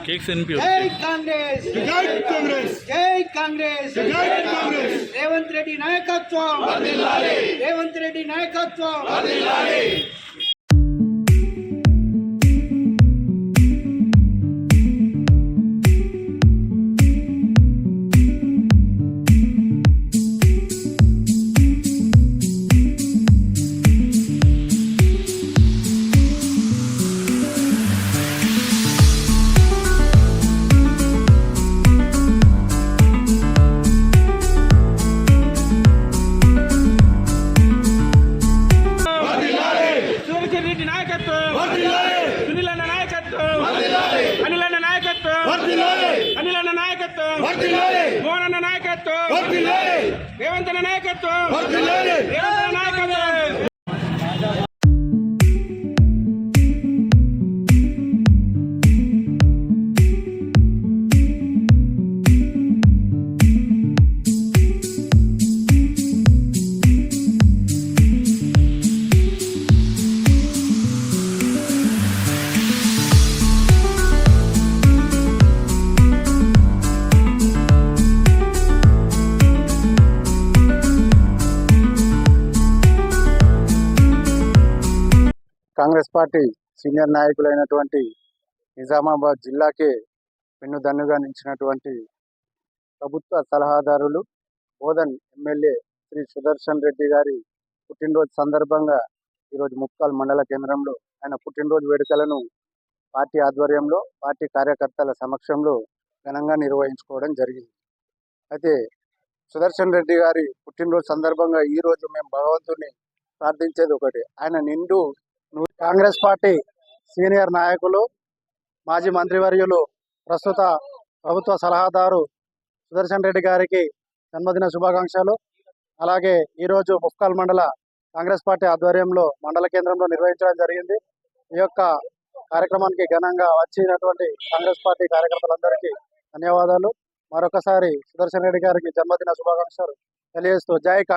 Cakes ఎన్పి జై కాంగ్రెస్ జై కాంగ్రెస్ జై కాంగ్రెస్ జై కాంగ్రెస్ రేవంత్ రెడ్డి నాయకత్వం వర్ధిల్లాలి రేవంత్ రెడ్డి నాయకత్వం వర్ధిల్లాలి రెడ్డి నాయకత్వం వర్ధిల్లాలి సునీల్ అన్న నాయకత్వం వర్ధిల్లాలి అనిల్ అన్న నాయకత్వం వర్ధిల్లాలి అనిల్ అన్న నాయకత్వం వర్ధిల్లాలి మోహన్ అన్న నాయకత్వం వర్ధిల్లాలి రేవంత్ అన్న నాయకత్వం వర్ధిల్లాలి రేవంత్ అన్న నాయకత్వం కాంగ్రెస్ పార్టీ సీనియర్ నాయకులైనటువంటి నిజామాబాద్ జిల్లాకే వెన్నుదన్నుగా నిలిచినటువంటి ప్రభుత్వ సలహాదారులు బోధన్ ఎమ్మెల్యే శ్రీ సుదర్శన్ రెడ్డి గారి పుట్టినరోజు సందర్భంగా ఈరోజు ముప్కాల్ మండల కేంద్రంలో ఆయన పుట్టినరోజు వేడుకలను పార్టీ ఆధ్వర్యంలో పార్టీ కార్యకర్తల సమక్షంలో ఘనంగా నిర్వహించుకోవడం జరిగింది. అయితే సుదర్శన్ రెడ్డి గారి పుట్టినరోజు సందర్భంగా ఈరోజు మేము భగవంతుని ప్రార్థించేది ఒకటి, ఆయన నిండు కాంగ్రెస్ పార్టీ సీనియర్ నాయకులు మాజీ మంత్రివర్యులు ప్రస్తుత ప్రభుత్వ సలహాదారు సుదర్శన్ రెడ్డి గారికి జన్మదిన శుభాకాంక్షలు. అలాగే ఈరోజు ముఫ్కాల్ మండల కాంగ్రెస్ పార్టీ ఆధ్వర్యంలో మండల కేంద్రంలో నిర్వహించడం జరిగింది. ఈ యొక్క కార్యక్రమానికి ఘనంగా వచ్చినటువంటి కాంగ్రెస్ పార్టీ కార్యకర్తలందరికీ ధన్యవాదాలు. మరొకసారి సుదర్శన్ రెడ్డి గారికి జన్మదిన శుభాకాంక్షలు తెలియజేస్తూ జై కాంగ్రెస్.